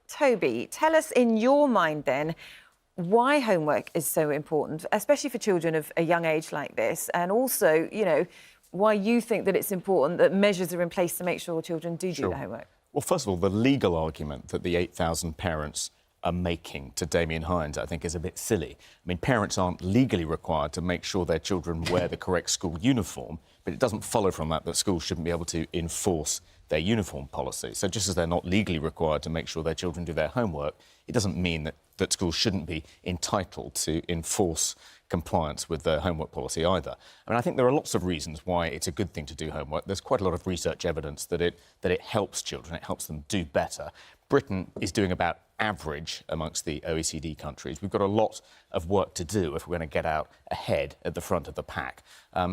Toby, tell us in your mind then why homework is so important, especially for children of a young age like this, and also, you know, why you think that it's important that measures are in place to make sure children do their homework. Well, first of all, the legal argument that the 8,000 parents are making to Damien Hines, I think, is a bit silly. I mean, parents aren't legally required to make sure their children wear the correct school uniform, but it doesn't follow from that schools shouldn't be able to enforce their uniform policy. So just as they're not legally required to make sure their children do their homework, it doesn't mean that schools shouldn't be entitled to enforce compliance with their homework policy either. I mean, I think there are lots of reasons why it's a good thing to do homework. There's quite a lot of research evidence that it helps children, it helps them do better. Britain is doing about average amongst the OECD countries. We've got a lot of work to do if we're going to get out ahead at the front of the pack.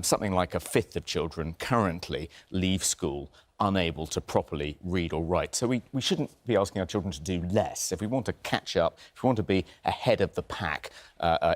Something like a fifth of children currently leave school unable to properly read or write. So we shouldn't be asking our children to do less. If we want to catch up, if we want to be ahead of the pack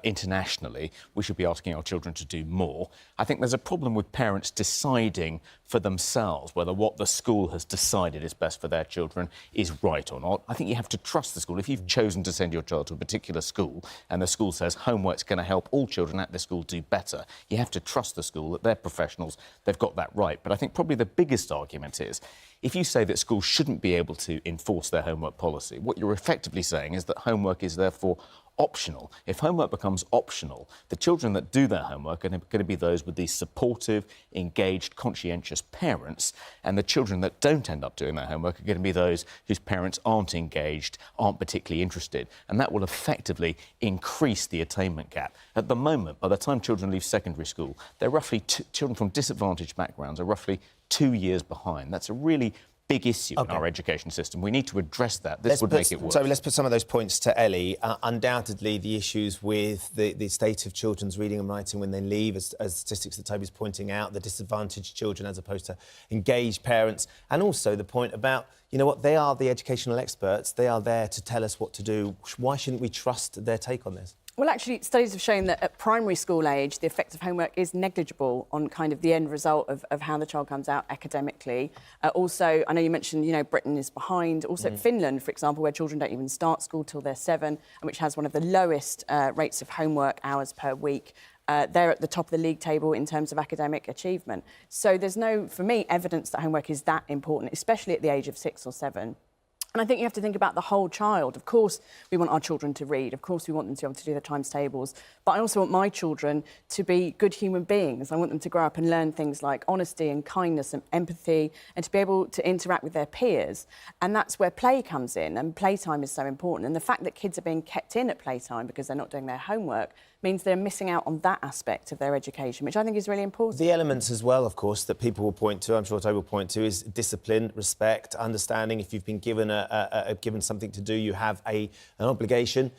internationally, we should be asking our children to do more. I think there's a problem with parents deciding for themselves whether what the school has decided is best for their children is right or not. I think you have to trust the school. If you've chosen to send your child to a particular school and the school says homework's going to help all children at the school do better, you have to trust the school, that they're professionals, they've got that right. But I think probably the biggest argument is if you say that schools shouldn't be able to enforce their homework policy, what you're effectively saying is that homework is therefore optional. If homework becomes optional, the children that do their homework are going to be those with these supportive, engaged, conscientious parents, and the children that don't end up doing their homework are going to be those whose parents aren't engaged, aren't particularly interested, and that will effectively increase the attainment gap. At the moment, by the time children leave secondary school, they're roughly children from disadvantaged backgrounds are roughly 2 years behind. That's a really big issue in our education system. We need to address that. This would make it worse. So let's put some of those points to Ellie. Undoubtedly, the issues with the state of children's reading and writing when they leave, as statistics that Toby's pointing out, the disadvantaged children as opposed to engaged parents, and also the point about, you know what, they are the educational experts. They are there to tell us what to do. Why shouldn't we trust their take on this? Well, actually, studies have shown that at primary school age, the effect of homework is negligible on kind of the end result of how the child comes out academically. Also, I know you mentioned, you know, Britain is behind. Also, Finland, for example, where children don't even start school till they're 7, and which has one of the lowest rates of homework hours per week. They're at the top of the league table in terms of academic achievement. So there's no, for me, evidence that homework is that important, especially at the age of 6 or 7. And I think you have to think about the whole child. Of course, we want our children to read. Of course, we want them to be able to do their times tables. But I also want my children to be good human beings. I want them to grow up and learn things like honesty and kindness and empathy, and to be able to interact with their peers. And that's where play comes in, and playtime is so important. And the fact that kids are being kept in at playtime because they're not doing their homework means they're missing out on that aspect of their education, which I think is really important. The elements as well, of course, that people will point to, I'm sure Toby will point to, is discipline, respect, understanding. If you've been given given something to do, you have an obligation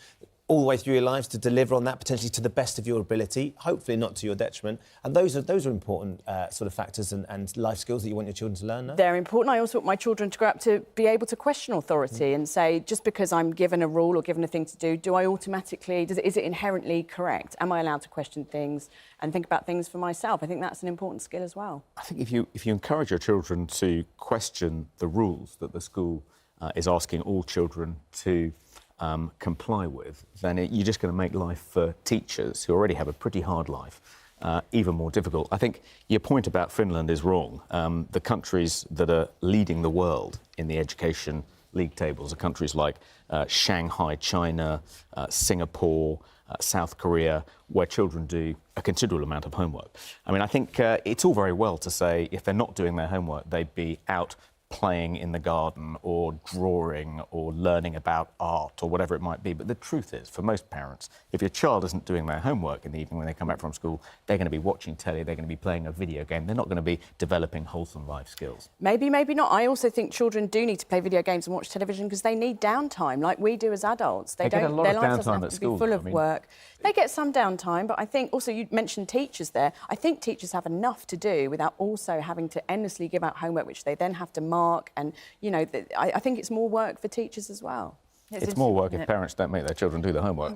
all the way through your lives to deliver on that, potentially to the best of your ability, hopefully not to your detriment. And those are important sort of factors and life skills that you want your children to learn, no? They're important. I also want my children to grow up to be able to question authority and say, just because I'm given a rule or given a thing to do I automatically, is it inherently correct? Am I allowed to question things and think about things for myself? I think that's an important skill as well. I think if you encourage your children to question the rules that the school is asking all children to comply with, then you're just going to make life for teachers who already have a pretty hard life even more difficult. I think your point about Finland is wrong. The countries that are leading the world in the education league tables are countries like Shanghai, China, Singapore, South Korea, where children do a considerable amount of homework. I mean, I think it's all very well to say if they're not doing their homework, they'd be out playing in the garden or drawing or learning about art or whatever it might be. But the truth is, for most parents, if your child isn't doing their homework in the evening when they come back from school, they're going to be watching telly, they're going to be playing a video game, they're not going to be developing wholesome life skills. Maybe, maybe not. I also think children do need to play video games and watch television because they need downtime, like we do as adults. They get a lot of downtime at school. Be full of work. They get some downtime, but I think also you mentioned teachers there. I think teachers have enough to do without also having to endlessly give out homework, which they then have to mark. And, you know, I think it's more work for teachers as well. It's more work if parents don't make their children do the homework.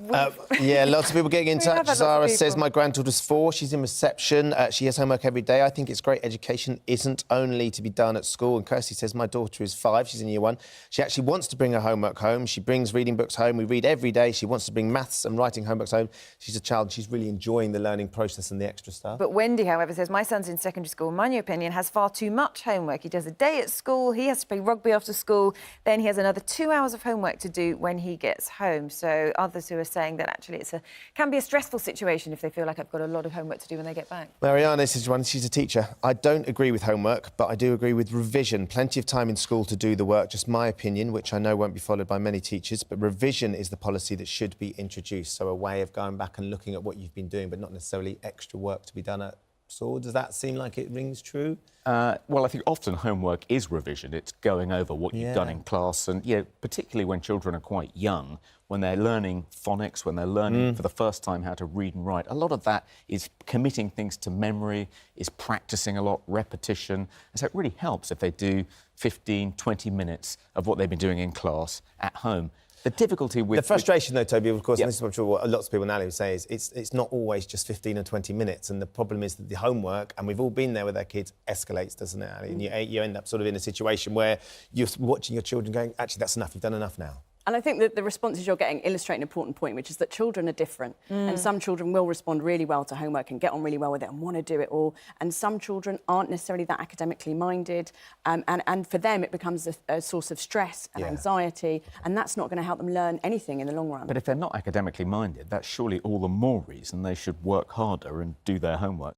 Yeah, lots of people getting in We have touch. had lots of Zara people. says, my granddaughter's 4. She's in reception. She has homework every day. I think it's great. Education isn't only to be done at school. And Kirsty says, my daughter is 5. She's in year 1. She actually wants to bring her homework home. She brings reading books home. We read every day. She wants to bring maths and writing homeworks home. She's a child. She's really enjoying the learning process and the extra stuff. But Wendy, however, says, my son's in secondary school. In my new opinion, has far too much homework. He does a day at school. He has to play rugby after school. Then he has another 2 hours of homework to do when he gets home. So others who are saying that actually can be a stressful situation if they feel like I've got a lot of homework to do when they get back. Mariana says, she's a teacher. I don't agree with homework, but I do agree with revision. Plenty of time in school to do the work, just my opinion, which I know won't be followed by many teachers, but revision is the policy that should be introduced. So a way of going back and looking at what you've been doing, but not necessarily extra work to be done at school. Does that seem like it rings true? Well, I think often homework is revision. It's going over what you've done in class. And, particularly when children are quite young, when they're learning phonics, when they're learning for the first time how to read and write, a lot of that is committing things to memory, is practising a lot, repetition. And so it really helps if they do 15, 20 minutes of what they've been doing in class at home. The difficulty with... The frustration, though, Toby, of course, and this is what I'm sure what lots of people now would say, is it's not always just 15 or 20 minutes. And the problem is that the homework, and we've all been there with our kids, escalates, doesn't it, Ali? And you end up sort of in a situation where you're watching your children going, actually, that's enough, you've done enough now. And I think that the responses you're getting illustrate an important point, which is that children are different. And some children will respond really well to homework and get on really well with it and want to do it all. And some children aren't necessarily that academically minded. And for them, it becomes a source of stress and anxiety. And that's not going to help them learn anything in the long run. But if they're not academically minded, that's surely all the more reason they should work harder and do their homework.